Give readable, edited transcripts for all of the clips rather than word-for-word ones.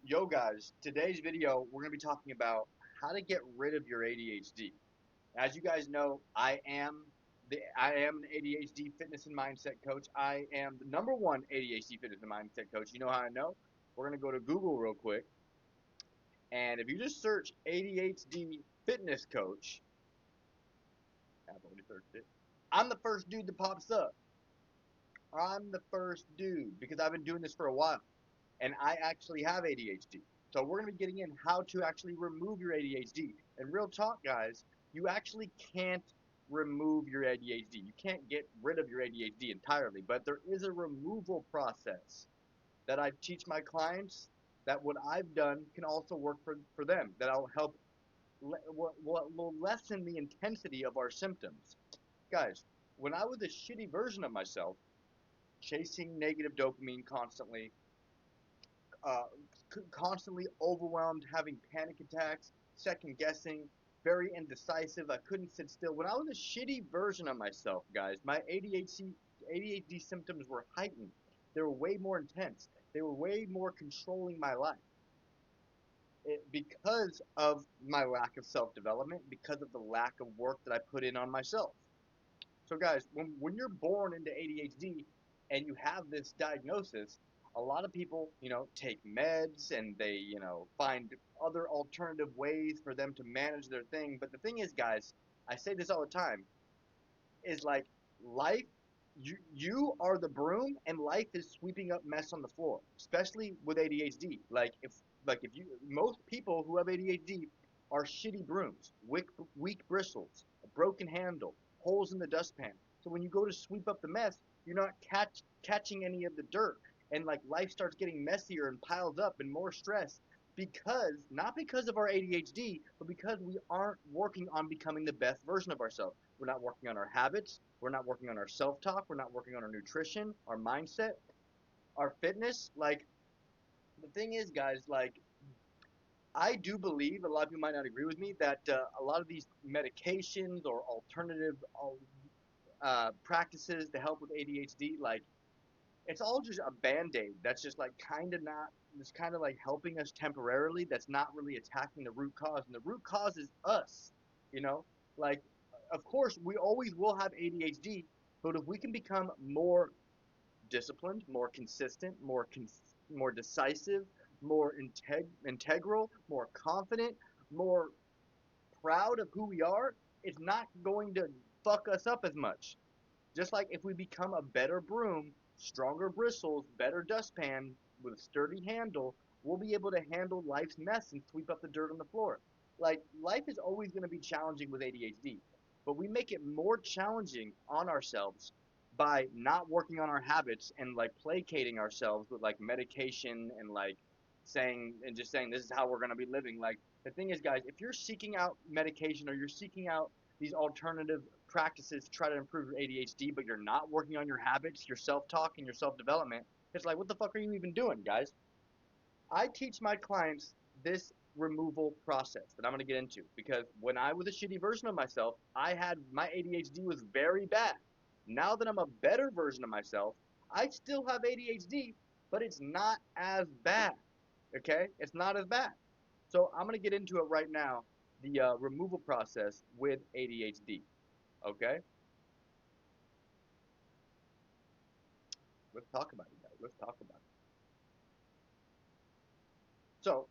Yo guys, today's video we're going to be talking about how to get rid of your ADHD. As you guys know, I am an ADHD fitness and mindset coach. I am the number one ADHD fitness and mindset coach. You know how I know? We're going to go to Google real quick, and if you just search ADHD fitness coach, I've already searched it. I'm the first dude that pops up. I'm the first dude because I've been doing this for a while. And I actually have ADHD. So we're going to be getting in how to actually remove your ADHD. And real talk, guys, you actually can't remove your ADHD. You can't get rid of your ADHD entirely, but there is a removal process that I teach my clients that what I've done can also work for them, that I'll help will lessen the intensity of our symptoms. Guys, when I was a shitty version of myself, chasing negative dopamine constantly, uh, constantly overwhelmed, having panic attacks, second guessing, very indecisive. I couldn't sit still. When I was a shitty version of myself, guys, my ADHD symptoms were heightened. They were way more intense. They were way more controlling my life. Because of my lack of self-development, because of the lack of work that I put in on myself. So guys, when you're born into ADHD and you have this diagnosis, a lot of people, take meds and they, find other alternative ways for them to manage their thing. But the thing is, guys, I say this all the time, is like life, you are the broom and life is sweeping up mess on the floor, especially with ADHD. Like if you most people who have ADHD are shitty brooms, weak bristles, a broken handle, holes in the dustpan. So when you go to sweep up the mess, you're not catching any of the dirt, and like life starts getting messier and piles up and more stress because not because of our ADHD, but because we aren't working on becoming the best version of ourselves. We're not working on our habits. We're not working on our self-talk. We're not working on our nutrition, our mindset, our fitness. Like the thing is, guys, like I do believe a lot of people might not agree with me that a lot of these medications or alternative practices to help with ADHD, like it's all just a band-aid that's just like kind of not it's kind of like helping us temporarily, that's not really attacking the root cause, and the root cause is us, you know like of course we always will have ADHD, but if we can become more disciplined, more consistent, more decisive, more integral, more confident, more proud of who we are, it's not going to fuck us up as much. Just like if we become a better broom, stronger bristles, better dustpan with a sturdy handle, we'll be able to handle life's mess and sweep up the dirt on the floor. Like, life is always going to be challenging with ADHD, but we make it more challenging on ourselves by not working on our habits and like placating ourselves with like medication and like saying this is how we're going to be living. Like, the thing is, guys, if you're seeking out medication or you're seeking out these alternative practices to try to improve your ADHD, but you're not working on your habits, your self-talk, and your self-development, it's like, what the fuck are you even doing, guys? I teach my clients this removal process that I'm going to get into because when I was a shitty version of myself, my ADHD was very bad. Now that I'm a better version of myself, I still have ADHD, but it's not as bad. Okay? It's not as bad. So I'm going to get into it right now, the removal process with ADHD. Okay? Let's talk about it, guys. Let's talk about it. So,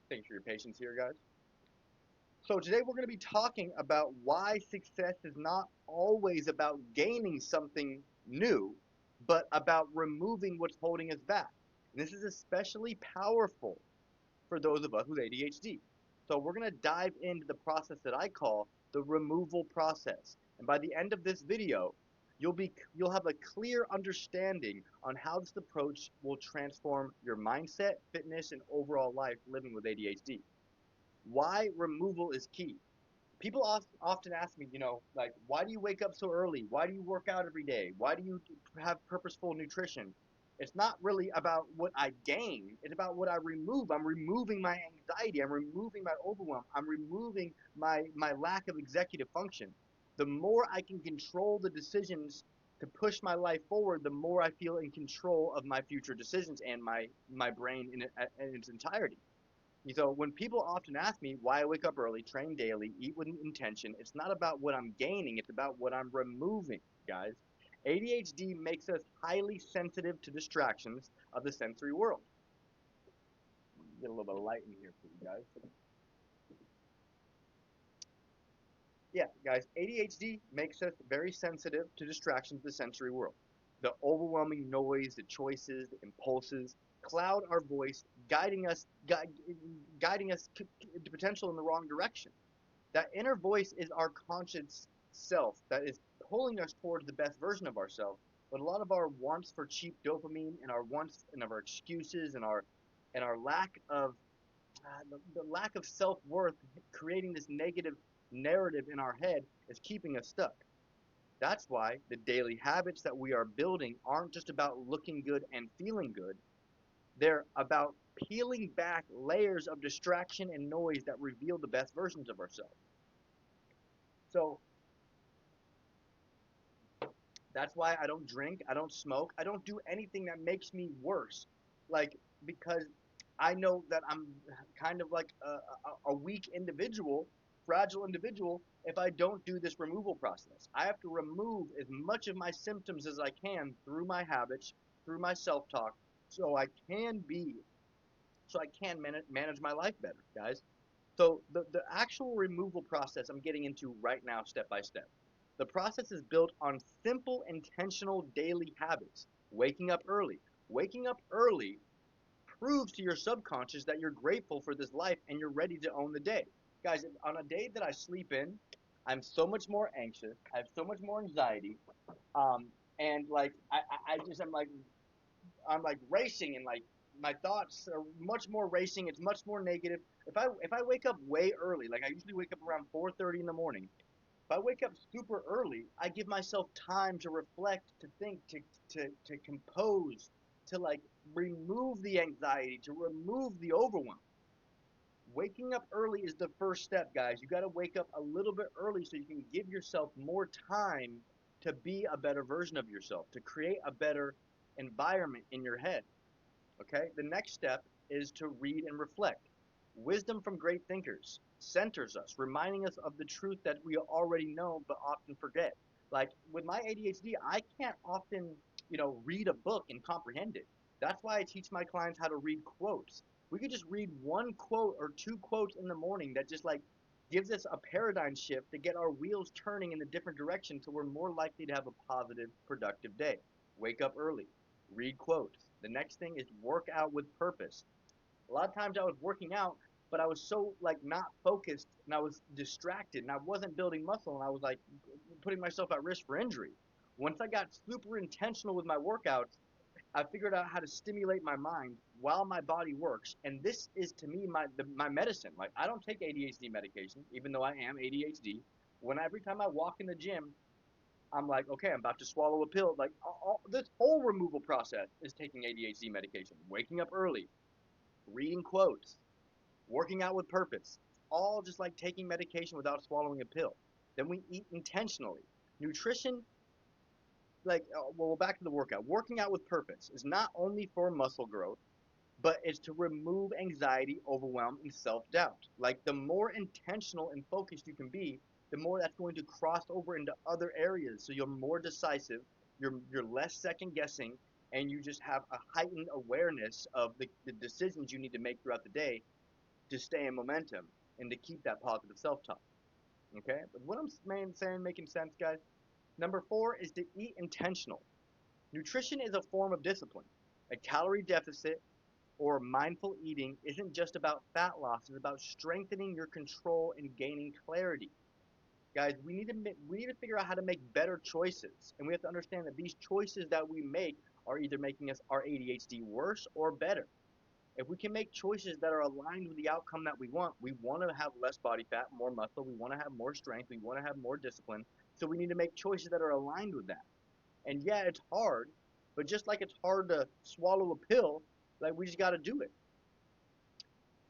thanks for your patience here, guys. So, today we're going to be talking about why success is not always about gaining something new, but about removing what's holding us back. And this is especially powerful for those of us with ADHD. So, we're going to dive into the process that I call the removal process. And by the end of this video, you'll have a clear understanding on how this approach will transform your mindset, fitness, and overall life living with ADHD. Why removal is key. People often ask me, like, why do you wake up so early? Why do you work out every day? Why do you have purposeful nutrition? It's not really about what I gain. It's about what I remove. I'm removing my anxiety. I'm removing my overwhelm. I'm removing my lack of executive function. The more I can control the decisions to push my life forward, the more I feel in control of my future decisions and my brain in its entirety. So when people often ask me why I wake up early, train daily, eat with intention, it's not about what I'm gaining, it's about what I'm removing, guys. ADHD makes us highly sensitive to distractions of the sensory world. Get a little bit of light in here for you guys. Yeah, guys, ADHD makes us very sensitive to distractions of the sensory world. The overwhelming noise, the choices, the impulses cloud our voice, guiding us to potential in the wrong direction. That inner voice is our conscious self that is pulling us towards the best version of ourselves. But a lot of our wants for cheap dopamine and our wants and of our excuses and our lack of the lack of self worth, creating this negative narrative in our head, is keeping us stuck. That's why the daily habits that we are building aren't just about looking good and feeling good. They're about peeling back layers of distraction and noise that reveal the best versions of ourselves. So that's why I don't drink, I don't smoke, I don't do anything that makes me worse. Like, because I know that I'm kind of like a weak individual, fragile individual, if I don't do this removal process. I have to remove as much of my symptoms as I can through my habits, through my self talk, so I can be, so I can manage my life better, guys. So the actual removal process I'm getting into right now, step by step. The process is built on simple, intentional daily habits. Waking up early. Waking up early proves to your subconscious that you're grateful for this life and you're ready to own the day. Guys, on a day that I sleep in, I'm so much more anxious. I have so much more anxiety. Um, and like I just I'm like racing and like my thoughts are much more racing. It's much more negative. If I wake up way early, like I usually wake up around 4:30 in the morning. If I wake up super early, I give myself time to reflect, to think, to compose, to like remove the anxiety, to remove the overwhelm. Waking up early is the first step, guys. You got to wake up a little bit early so you can give yourself more time to be a better version of yourself, to create a better environment in your head. Okay? The next step is to read and reflect. Wisdom from great thinkers centers us, reminding us of the truth that we already know but often forget. Like with my ADHD, I can't often, read a book and comprehend it. That's why I teach my clients how to read quotes. We could just read one quote or two quotes in the morning that just like gives us a paradigm shift to get our wheels turning in a different direction so we're more likely to have a positive, productive day. Wake up early, read quotes. The next thing is work out with purpose. A lot of times I was working out, but I was so like not focused and I was distracted and I wasn't building muscle and I was like putting myself at risk for injury. Once I got super intentional with my workouts, I figured out how to stimulate my mind while my body works, and this is to me my medicine. Like I don't take ADHD medication, even though I am ADHD. When every time I walk in the gym, I'm like, okay, I'm about to swallow a pill. Like this whole removal process is taking ADHD medication, waking up early, reading quotes, working out with purpose. All just like taking medication without swallowing a pill. Then we eat intentionally. Nutrition, well, back to the workout. Working out with purpose is not only for muscle growth, but it's to remove anxiety, overwhelm, and self doubt. Like the more intentional and focused you can be, the more that's going to cross over into other areas. So you're more decisive, you're less second guessing, and you just have a heightened awareness of the decisions you need to make throughout the day to stay in momentum and to keep that positive self-talk. Okay, but what I'm saying making sense, guys? Number four is to eat intentional. Nutrition is a form of discipline. A calorie deficit or mindful eating isn't just about fat loss; it's about strengthening your control and gaining clarity. Guys, we need to figure out how to make better choices, and we have to understand that these choices that we make are either making us our ADHD worse or better. If we can make choices that are aligned with the outcome that we want to have less body fat, more muscle, we want to have more strength, we want to have more discipline. So we need to make choices that are aligned with that. And yeah, it's hard, but just like it's hard to swallow a pill, like we just got to do it.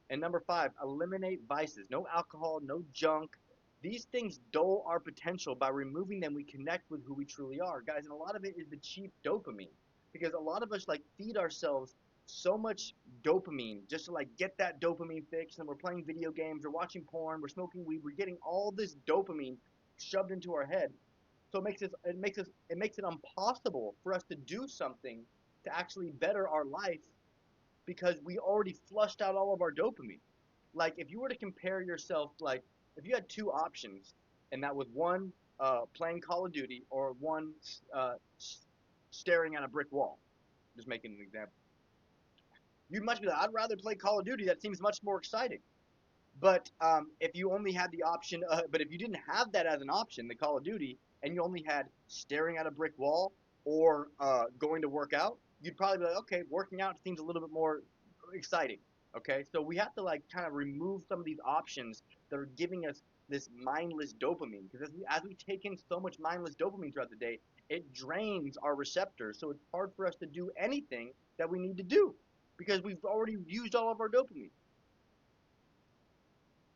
And number five, eliminate vices. No alcohol, no junk, These things dull our potential. By removing them, we connect with who we truly are, guys. And a lot of it is the cheap dopamine, because a lot of us like feed ourselves so much dopamine just to like get that dopamine fix. And we're playing video games, we're watching porn, we're smoking weed, we're getting all this dopamine shoved into our head. So it makes it impossible for us to do something to actually better our life, because we already flushed out all of our dopamine. Like if you were to compare yourself, like if you had two options, and that was one playing Call of Duty, or one uh, staring at a brick wall, just making an example, you much be like, I'd rather play Call of Duty. That seems much more exciting. But if you only had the option, but if you didn't have that as an option, the Call of Duty, and you only had staring at a brick wall or going to work out, you'd probably be like, okay, working out seems a little bit more exciting. Okay, so we have to like kind of remove some of these options that are giving us this mindless dopamine, because as we take in so much mindless dopamine throughout the day, it drains our receptors. So it's hard for us to do anything that we need to do, because we've already used all of our dopamine.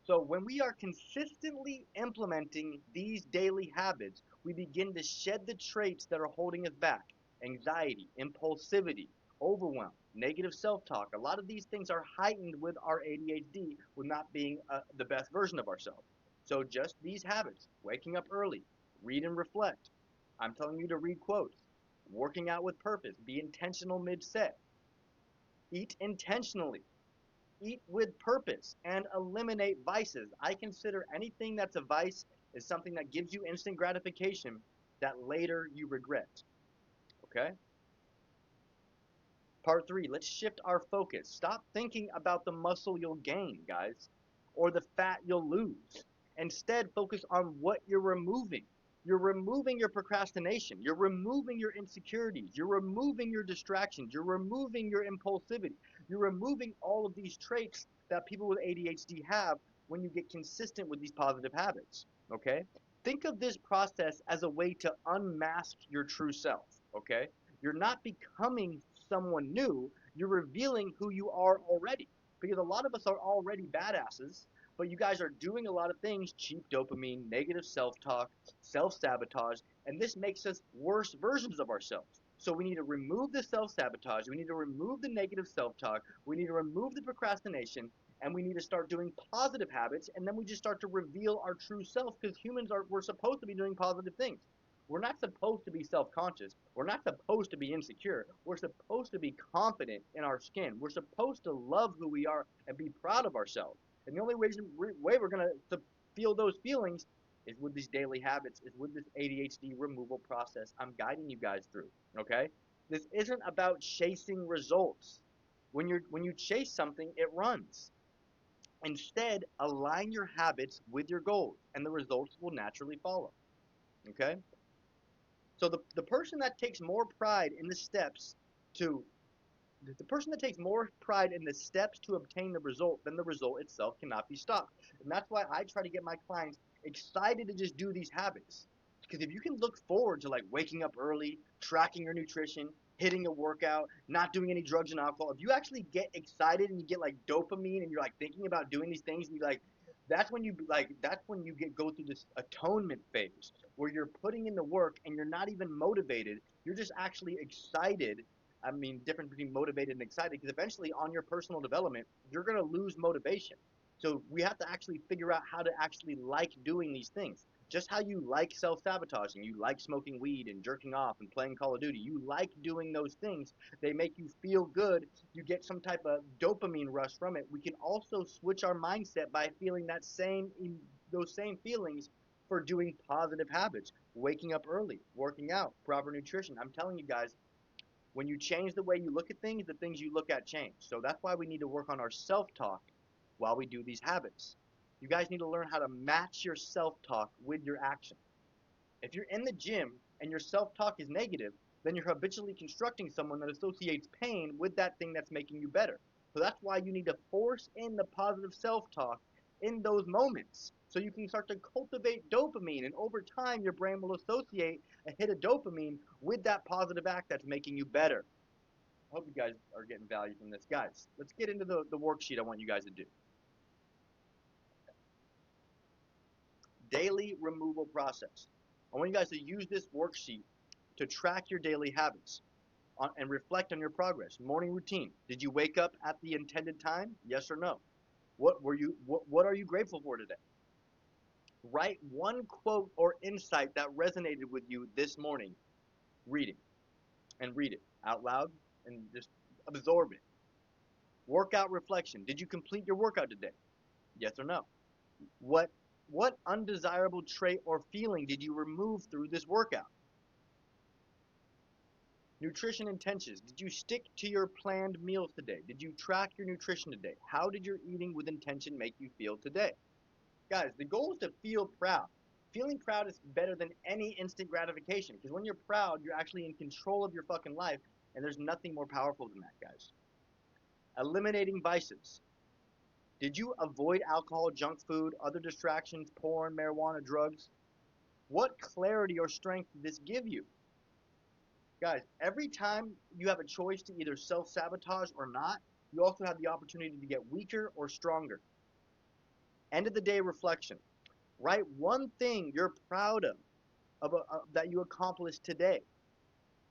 So when we are consistently implementing these daily habits, we begin to shed the traits that are holding us back. Anxiety, impulsivity, overwhelm, negative self-talk. A lot of these things are heightened with our ADHD, with not being the best version of ourselves. So just these habits: waking up early, read and reflect. I'm telling you to read quotes. Working out with purpose, be intentional mid-set. Eat intentionally, eat with purpose, and eliminate vices. I consider anything that's a vice is something that gives you instant gratification that later you regret. Okay? Part three, let's shift our focus. Stop thinking about the muscle you'll gain, guys, or the fat you'll lose. Instead, focus on what you're removing. You're removing your procrastination. You're removing your insecurities. You're removing your distractions. You're removing your impulsivity. You're removing all of these traits that people with ADHD have when you get consistent with these positive habits. Okay? Think of this process as a way to unmask your true self. Okay? You're not becoming someone new, you're revealing who you are already. Because a lot of us are already badasses, but you guys are doing a lot of things: cheap dopamine, negative self talk, self sabotage, and this makes us worse versions of ourselves. So we need to remove the self sabotage, we need to remove the negative self talk, we need to remove the procrastination, and we need to start doing positive habits, and then we just start to reveal our true self, because humans are we're supposed to be doing positive things. We're not supposed to be self-conscious. We're not supposed to be insecure. We're supposed to be confident in our skin. We're supposed to love who we are and be proud of ourselves. And the only way we're going to feel those feelings is with these daily habits, is with this ADHD removal process I'm guiding you guys through. Okay? This isn't about chasing results. When you chase something, it runs. Instead, align your habits with your goals, and the results will naturally follow. Okay? So the person that takes more pride in to the person that takes more pride in the steps to obtain the result than the result itself cannot be stopped. And that's why I try to get my clients excited to just do these habits. Because if you can look forward to like waking up early, tracking your nutrition, hitting a workout, not doing any drugs and alcohol, if you actually get excited and you get like dopamine and you're like thinking about doing these things, and you like that's when you get go through this atonement phase where you're putting in the work and you're not even motivated. You're just actually excited. I mean, difference between motivated and excited, because eventually on your personal development, you're going to lose motivation. So we have to actually figure out how to actually like doing these things. Just how you like self-sabotaging, you like smoking weed and jerking off and playing Call of Duty. You like doing those things. They make you feel good. You get some type of dopamine rush from it. We can also switch our mindset by feeling those same feelings for doing positive habits, waking up early, working out, proper nutrition. I'm telling you guys, when you change the way you look at things, the things you look at change. So that's why we need to work on our self-talk while we do these habits. You guys need to learn how to match your self-talk with your action. If you're in the gym and your self-talk is negative, then you're habitually constructing someone that associates pain with that thing that's making you better. So that's why you need to force in the positive self-talk in those moments, so you can start to cultivate dopamine, and over time your brain will associate a hit of dopamine with that positive act that's making you better. I hope you guys are getting value from this. Guys, let's get into the worksheet I want you guys to do. daily removal process. I want you guys to use this worksheet to track your daily habits and reflect on your progress. Morning routine. Did you wake up at the intended time? Yes or no? What are you grateful for today? Write one quote or insight that resonated with you this morning. Read it and read it out loud and just absorb it. Workout reflection. Did you complete your workout today? Yes or no? What what undesirable trait or feeling did you remove through this workout? Nutrition intentions. Did you stick to your planned meals today? Did you track your nutrition today? How did your eating with intention make you feel today? Guys, the goal is to feel proud. Feeling proud is better than any instant gratification because when you're proud, you're actually in control of your fucking life, and there's nothing more powerful than that, guys. Eliminating vices. Did you avoid alcohol, junk food, other distractions, porn, marijuana, drugs? What clarity or strength did this give you? Guys, every time you have a choice to either self-sabotage or not, you also have the opportunity to get weaker or stronger. End of the day reflection. Write one thing you're proud of that you accomplished today.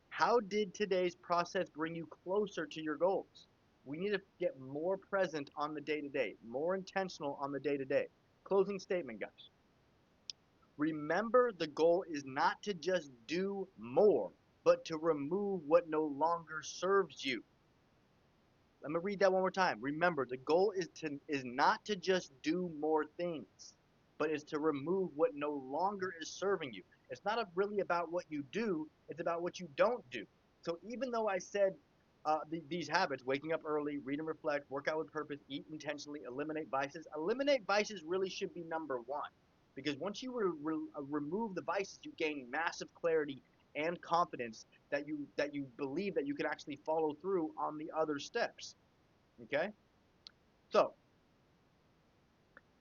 How did today's process bring you closer to your goals? We need to get more present on the day-to-day, more intentional on the day-to-day. Closing statement, guys. Remember, the goal is not to just do more, but to remove what no longer serves you. Let me read that one more time. Remember, the goal is not to just do more things, but is to remove what no longer is serving you. It's not really about what you do, it's about what you don't do. So even though I said these habits, waking up early, read and reflect, work out with purpose, eat intentionally, eliminate vices really should be number one. Because once you remove the vices, you gain massive clarity and confidence that you believe that you can actually follow through on the other steps. Okay? So,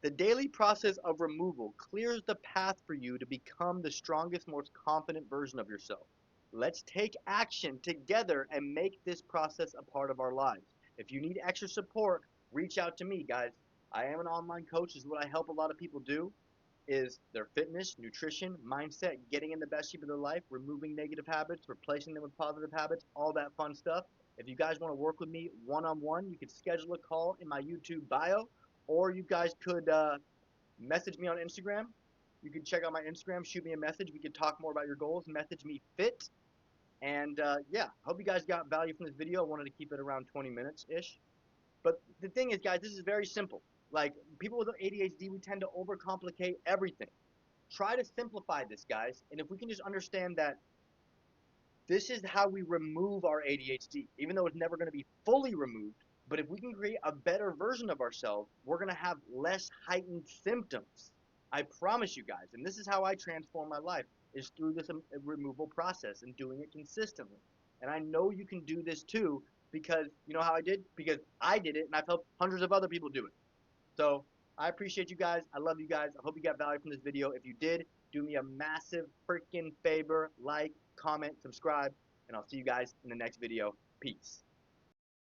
the daily process of removal clears the path for you to become the strongest, most confident version of yourself. Let's take action together and make this process a part of our lives. If you need extra support, reach out to me, guys. I am an online coach. This is what I help a lot of people do is their fitness, nutrition, mindset, getting in the best shape of their life, removing negative habits, replacing them with positive habits, all that fun stuff. If you guys want to work with me one-on-one, you can schedule a call in my YouTube bio, or you guys could message me on Instagram. You can check out my Instagram, shoot me a message. We can talk more about your goals. Message me fit. And yeah, hope you guys got value from this video. I wanted to keep it around 20 minutes-ish. But the thing is, guys, this is very simple. Like, people with ADHD, we tend to overcomplicate everything. Try to simplify this, guys. And if we can just understand that this is how we remove our ADHD, even though it's never going to be fully removed, but if we can create a better version of ourselves, we're going to have less heightened symptoms. I promise you guys. And this is how I transform my life, is through this removal process and doing it consistently. And I know you can do this too, because you know how I did? Because I did it, and I've helped hundreds of other people do it. So I appreciate you guys. I love you guys. I hope you got value from this video. If you did, do me a massive freaking favor. Like, comment, subscribe, and I'll see you guys in the next video. Peace.